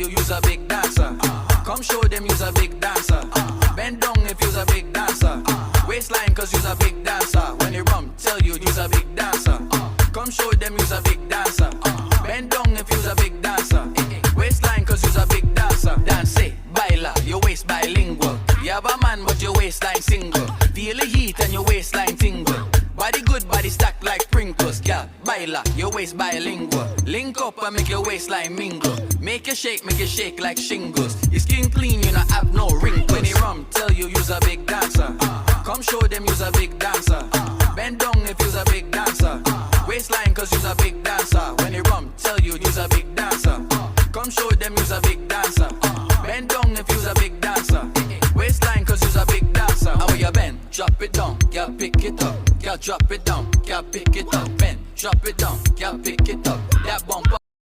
you's a big dancer. Come show them you's a big dancer. Bend down if you's a big dancer. Waistline cause you's a big dancer. When they rum, tell you's a big dancer. Come show them you's a big dancer. Bend down if you's a big dancer. Waistline cause you's a big dancer. Dance it, baila, your waist bilingual. You have a man but your waistline single. Feel the heat and your waistline tingle. Body good, body stacked like Pringles. Girl, baila, your waist bilingual. Link up and make your waistline mingle. Make it shake like shingles. Your skin clean, you not have no wrinkles. When they rum, tell you's a big dancer. Come show them you's a big dancer. Bend down if you's a big dancer. Waistline cause you's a big dancer. When they rum, tell you's a big dancer. Come show them you's a big dancer. Bend down if you's a big dancer. Waistline cause you's a big dancer. How you bend? Drop it down, girl pick it up. Girl drop it down,